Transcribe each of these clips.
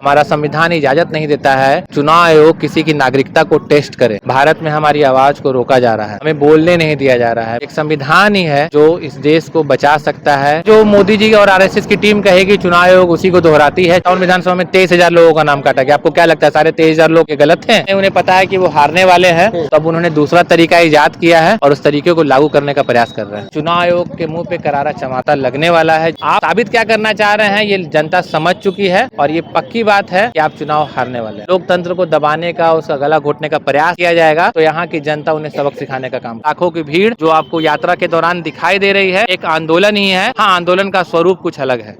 हमारा संविधान इजाजत नहीं देता है चुनाव आयोग किसी की नागरिकता को टेस्ट करे। भारत में हमारी आवाज को रोका जा रहा है, हमें बोलने नहीं दिया जा रहा है। एक संविधान ही है जो इस देश को बचा सकता है। जो मोदी जी और आरएसएस की टीम कहेगी चुनाव आयोग उसी को दोहराती है। टाउन विधानसभा में 23,000 लोगों का नाम काटा गया। आपको क्या लगता है सारे 23,000 लोग गलत हैं? उन्हें पता है कि वो हारने वाले हैं, तब उन्होंने दूसरा तरीका इजाद किया है और उस तरीके को लागू करने का प्रयास कर रहे हैं। चुनाव आयोग के मुंह पे करारा चमाटा लगने वाला है। आप साबित क्या करना चाह रहे हैं ये जनता समझ चुकी है और ये पक्की बात है कि आप चुनाव हारने वाले हैं। लोकतंत्र को दबाने का, उसका गला घोटने का प्रयास किया जाएगा तो यहाँ की जनता उन्हें सबक सिखाने का काम। लाखों की भीड़ जो आपको यात्रा के दौरान दिखाई दे रही है एक आंदोलन ही है। हाँ, आंदोलन का स्वरूप कुछ अलग है।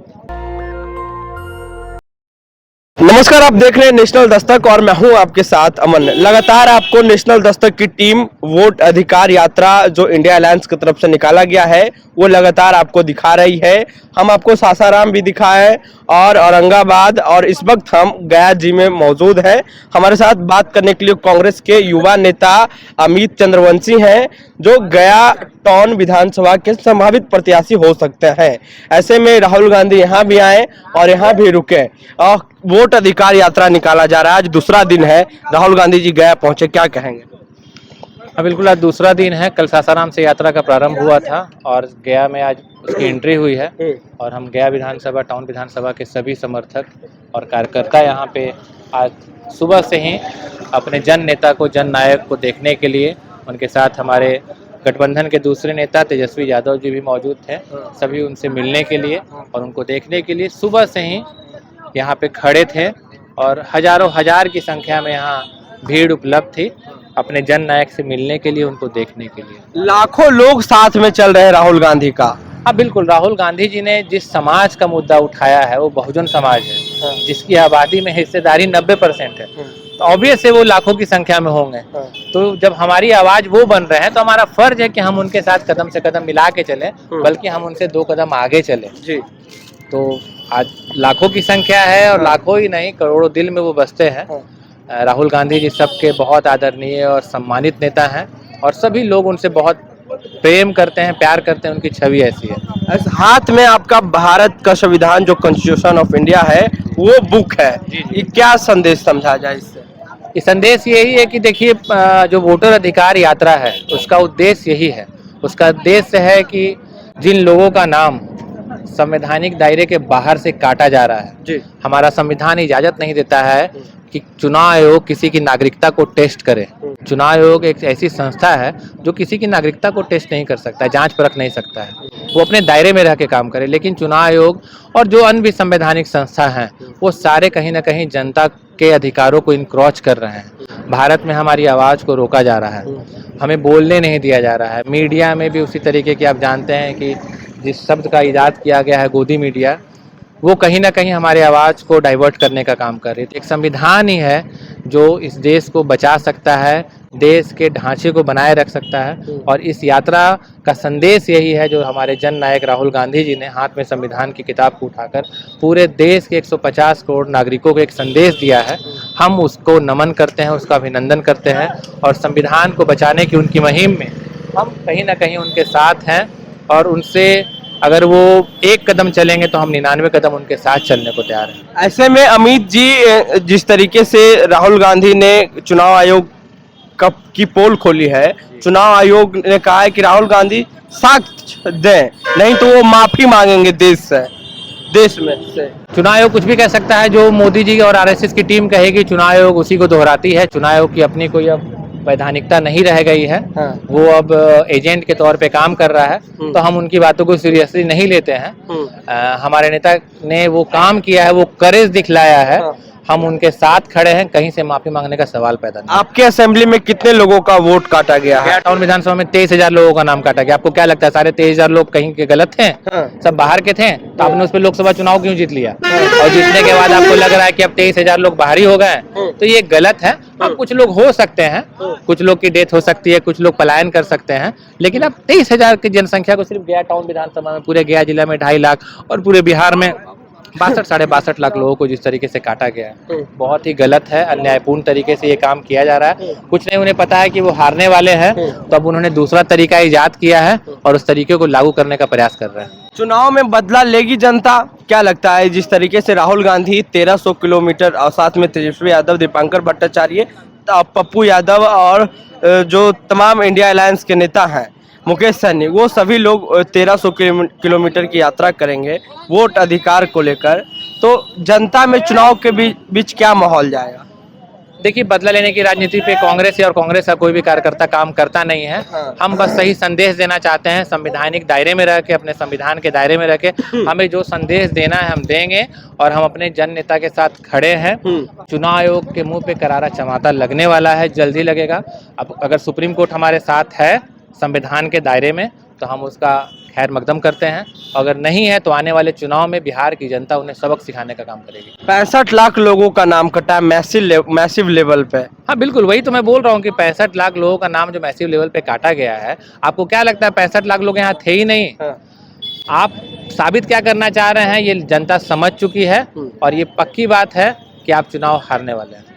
नमस्कार, आप देख रहे हैं नेशनल दस्तक और मैं हूं आपके साथ अमन। लगातार आपको नेशनल दस्तक की टीम वोट अधिकार यात्रा जो इंडिया अलायंस की तरफ से निकाला गया है वो लगातार आपको दिखा रही है। हम आपको सासाराम भी दिखाए और औरंगाबाद और इस वक्त हम गया जी में मौजूद है। हमारे साथ बात करने के लिए कांग्रेस के युवा नेता अमित चंद्रवंशी हैं जो गया टाउन विधानसभा के संभावित प्रत्याशी हो सकते हैं। ऐसे में राहुल गांधी यहाँ भी आए और यहाँ भी रुके और वोट अधिकार यात्रा निकाला जा रहा है। आज दूसरा दिन है, राहुल गांधी जी गया पहुंचे, क्या कहेंगे? हाँ बिल्कुल, आज दूसरा दिन है। कल सासाराम से यात्रा का प्रारंभ हुआ था और गया में आज उसकी एंट्री हुई है और हम गया विधानसभा, टाउन विधानसभा के सभी समर्थक और कार्यकर्ता यहाँ पे आज सुबह से ही अपने जन नेता को, जन नायक को देखने के लिए, उनके साथ हमारे गठबंधन के दूसरे नेता तेजस्वी यादव जी भी मौजूद थे। सभी उनसे मिलने के लिए और उनको देखने के लिए सुबह से ही यहाँ पे खड़े थे और हजारों हजार की संख्या में यहाँ भीड़ उपलब्ध थी अपने जन नायक से मिलने के लिए, उनको देखने के लिए। लाखों लोग साथ में चल रहे हैं राहुल गांधी का। हाँ बिल्कुल, राहुल गांधी जी ने जिस समाज का मुद्दा उठाया है वो बहुजन समाज है, जिसकी आबादी में हिस्सेदारी 90% है। तो ऑब्वियस है वो लाखों की संख्या में होंगे। तो जब हमारी आवाज वो बन रहे हैं तो हमारा फर्ज है कि हम उनके साथ कदम से कदम मिला के चलें, बल्कि हम उनसे 2 कदम आगे चलें जी। तो आज लाखों की संख्या है और लाखों ही नहीं करोड़ों दिल में वो बसते हैं। राहुल गांधी जी सबके बहुत आदरणीय और सम्मानित नेता हैं और सभी लोग उनसे बहुत प्रेम करते हैं, प्यार करते हैं। उनकी छवि ऐसी है। हाथ में आपका भारत का संविधान जो कॉन्स्टिट्यूशन ऑफ इंडिया है वो बुक है, ये क्या संदेश समझा जाए इससे? ये संदेश यही है कि देखिए, जो वोटर अधिकार यात्रा है उसका उद्देश्य यही है। उसका उद्देश्य है कि जिन लोगों का नाम संवैधानिक दायरे के बाहर से काटा जा रहा है जी। हमारा संविधान इजाजत नहीं देता है कि चुनाव आयोग किसी की नागरिकता को टेस्ट करे। चुनाव आयोग एक ऐसी संस्था है जो किसी की नागरिकता को टेस्ट नहीं कर सकता है, जांच परख नहीं सकता है। वो अपने दायरे में रह के काम करे। लेकिन चुनाव आयोग और जो अन्य भी संवैधानिक संस्था हैं वो सारे कहीं ना कहीं जनता के अधिकारों को इनक्रोच कर रहे हैं। भारत में हमारी आवाज़ को रोका जा रहा है, हमें बोलने नहीं दिया जा रहा है। मीडिया में भी उसी तरीके की, आप जानते हैं कि जिस शब्द का इजाद किया गया है गोदी मीडिया, वो कहीं ना कहीं हमारे आवाज़ को डाइवर्ट करने का काम कर रही है। एक संविधान ही है जो इस देश को बचा सकता है, देश के ढांचे को बनाए रख सकता है और इस यात्रा का संदेश यही है जो हमारे जन नायक राहुल गांधी जी ने हाथ में संविधान की किताब को उठाकर पूरे देश के 150 करोड़ नागरिकों को एक संदेश दिया है। हम उसको नमन करते हैं, उसका अभिनंदन करते हैं और संविधान को बचाने की उनकी मुहिम में हम कहीं ना कहीं उनके साथ हैं और उनसे अगर वो 1 कदम चलेंगे तो हम 99 कदम उनके साथ चलने को तैयार हैं। ऐसे में अमित जी, जिस तरीके से राहुल गांधी ने चुनाव आयोग की पोल खोली है, चुनाव आयोग ने कहा है कि राहुल गांधी साक्ष्य दें, नहीं तो वो माफी मांगेंगे देश में से। चुनाव आयोग कुछ भी कह सकता है। जो मोदी जी और आरएसएस की टीम कहेगी चुनाव आयोग उसी को दोहराती है। चुनाव आयोग की अपनी कोई अब वैधानिकता नहीं रह गई है। वो अब एजेंट के तौर पे काम कर रहा है, तो हम उनकी बातों को सीरियसली नहीं लेते हैं। हमारे नेता ने वो काम किया है, वो करेज दिखलाया है, हम उनके साथ खड़े हैं। कहीं से माफी मांगने का सवाल पैदा नहीं। आपके असेंबली में कितने लोगों का वोट काटा गया है? टाउन विधानसभा में 23,000 लोगों का नाम काटा गया। आपको क्या लगता है सारे 23,000 लोग कहीं के गलत हैं? सब बाहर के थे, तो आपने उस पर लोकसभा चुनाव क्यों जीत लिया? और जीतने के बाद आपको लग रहा है कि अब 23,000 लोग बाहरी हो गए, तो ये गलत है। अब कुछ लोग हो सकते हैं, कुछ लोग की डेथ हो सकती है, कुछ लोग पलायन कर सकते हैं, लेकिन अब 23,000 की जनसंख्या को सिर्फ गया टाउन विधानसभा में, पूरे गया जिला में 2.5 लाख और पूरे बिहार में 62 साढ़े 62 लाख लोगों को जिस तरीके से काटा गया है, बहुत ही गलत है। अन्यायपूर्ण तरीके से ये काम किया जा रहा है। कुछ नहीं उन्हें पता है कि वो हारने वाले हैं, तो अब उन्होंने दूसरा तरीका इजाद किया है और उस तरीके को लागू करने का प्रयास कर रहे हैं। चुनाव में बदला लेगी जनता, क्या लगता है? जिस तरीके से राहुल गांधी 1300 किलोमीटर और साथ में तेजस्वी यादव, दीपांकर भट्टाचार्य, पप्पू यादव और जो तमाम इंडिया अलायंस के नेता हैं, मुकेश सहनी, वो सभी लोग 1300 किलोमीटर की यात्रा करेंगे वोट अधिकार को लेकर, तो जनता में चुनाव के बीच क्या माहौल जाएगा? देखिए, बदला लेने की राजनीति पे कांग्रेस और कांग्रेस का कोई भी कार्यकर्ता काम करता नहीं है। हम बस सही संदेश देना चाहते हैं, संवैधानिक दायरे में रह के, अपने संविधान के दायरे में रह के हमें जो संदेश देना है हम देंगे और हम अपने जन नेता के साथ खड़े हैं। चुनाव आयोग के मुंह पे करारा चमाटा लगने वाला है, जल्दी लगेगा। अब अगर सुप्रीम कोर्ट हमारे साथ है संविधान के दायरे में तो हम उसका खैर मकदम करते हैं, अगर नहीं है तो आने वाले चुनाव में बिहार की जनता उन्हें सबक सिखाने का काम करेगी। 65 लाख लोगों का नाम कटा है मैसिव लेवल पे। हाँ बिल्कुल, वही तो मैं बोल रहा हूँ कि 65 लाख लोगों का नाम जो मैसिव लेवल पे काटा गया है। आपको क्या लगता है 65 लाख लोग यहाँ थे ही नहीं? आप साबित क्या करना चाह रहे हैं ये जनता समझ चुकी है और ये पक्की बात है कि आप चुनाव हारने वाले हैं।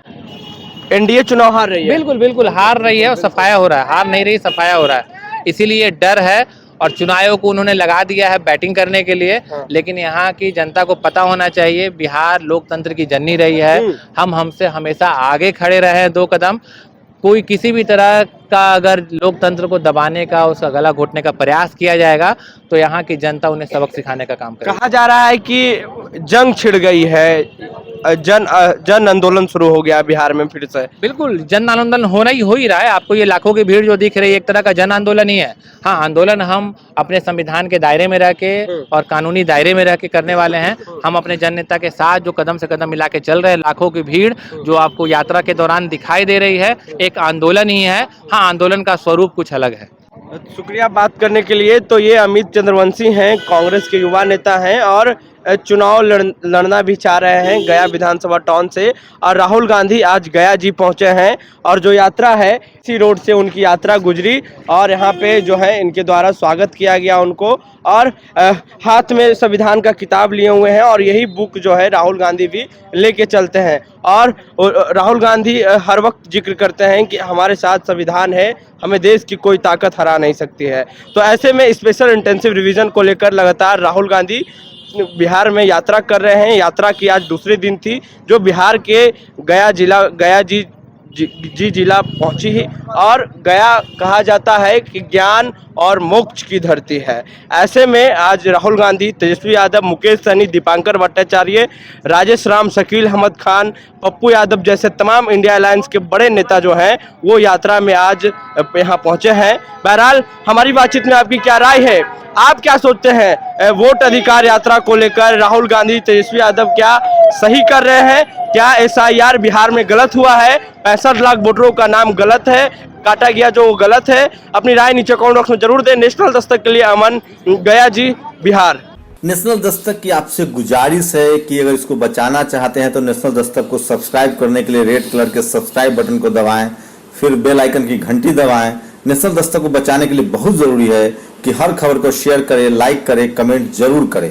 एनडीए चुनाव हार रही है। बिल्कुल बिल्कुल हार रही है और सफाया हो रहा है, हार नहीं रही सफाया हो रहा है। इसीलिए डर है और चुनाव आयोग को उन्होंने लगा दिया है बैटिंग करने के लिए। लेकिन यहाँ की जनता को पता होना चाहिए बिहार लोकतंत्र की जननी रही है। हम हमसे हमेशा आगे खड़े रहे हैं 2 कदम। कोई किसी भी तरह का अगर लोकतंत्र को दबाने का, उसका गला घोटने का प्रयास किया जाएगा तो यहाँ की जनता उन्हें सबक सिखाने का काम करेगी। कहा जा रहा है कि जंग छिड़ गई है, जन आंदोलन शुरू हो गया बिहार में फिर से। बिल्कुल, जन आंदोलन हो ही रहा है। आपको ये लाखों की भीड़ जो दिख रही है एक तरह का जन आंदोलन ही है। हाँ, आंदोलन हम अपने संविधान के दायरे में रह के और कानूनी दायरे में रह के करने वाले हैं। हम अपने जन नेता के साथ जो कदम से कदम मिला के चल रहे हैं, लाखों की भीड़ जो आपको यात्रा के दौरान दिखाई दे रही है एक आंदोलन ही है। हाँ, आंदोलन का स्वरूप कुछ अलग है। शुक्रिया बात करने के लिए। तो ये अमित चंद्रवंशी हैं, कांग्रेस के युवा नेता हैं और चुनाव लड़ना भी चाह रहे हैं गया विधानसभा टाउन से। और राहुल गांधी आज गया जी पहुंचे हैं और जो यात्रा है इसी रोड से उनकी यात्रा गुजरी और यहाँ पे जो है इनके द्वारा स्वागत किया गया उनको। और हाथ में संविधान का किताब लिए हुए हैं और यही बुक जो है राहुल गांधी भी लेके चलते हैं। और राहुल गांधी हर वक्त जिक्र करते हैं कि हमारे साथ संविधान है, हमें देश की कोई ताकत हरा नहीं सकती है। तो ऐसे में स्पेशल इंटेंसिव रिवीजन को लेकर लगातार राहुल गांधी बिहार में यात्रा कर रहे हैं। यात्रा की आज दूसरे दिन थी जो बिहार के गया जिला पहुंची ही। और गया कहा जाता है कि ज्ञान और मोक्ष की धरती है। ऐसे में आज राहुल गांधी, तेजस्वी यादव, मुकेश सहनी, दीपांकर भट्टाचार्य, राजेश राम, शकील अहमद खान, पप्पू यादव जैसे तमाम इंडिया अलायंस के बड़े नेता जो हैं वो यात्रा में आज यहाँ पहुंचे हैं। बहरहाल हमारी बातचीत में आपकी क्या राय है? आप क्या सोचते हैं वोट अधिकार यात्रा को लेकर? राहुल गांधी, तेजस्वी यादव क्या सही कर रहे हैं? क्या SIR बिहार में गलत हुआ है? 65 लाख वोटरों का नाम गलत है, काटा गया जो वो गलत है। अपनी राय नीचे कमेंट बॉक्स में जरूर दें। नेशनल दस्तक के लिए अमन, गया जी, बिहार। नेशनल दस्तक की आपसे गुजारिश है कि अगर इसको बचाना चाहते हैं तो नेशनल दस्तक को सब्सक्राइब करने के लिए रेड कलर के सब्सक्राइब बटन को दबाएं, फिर बेल आइकन की घंटी दबाएं। नेशनल दस्तक को बचाने के लिए बहुत जरूरी है कि हर खबर को शेयर करें, लाइक करें, कमेंट जरूर करें।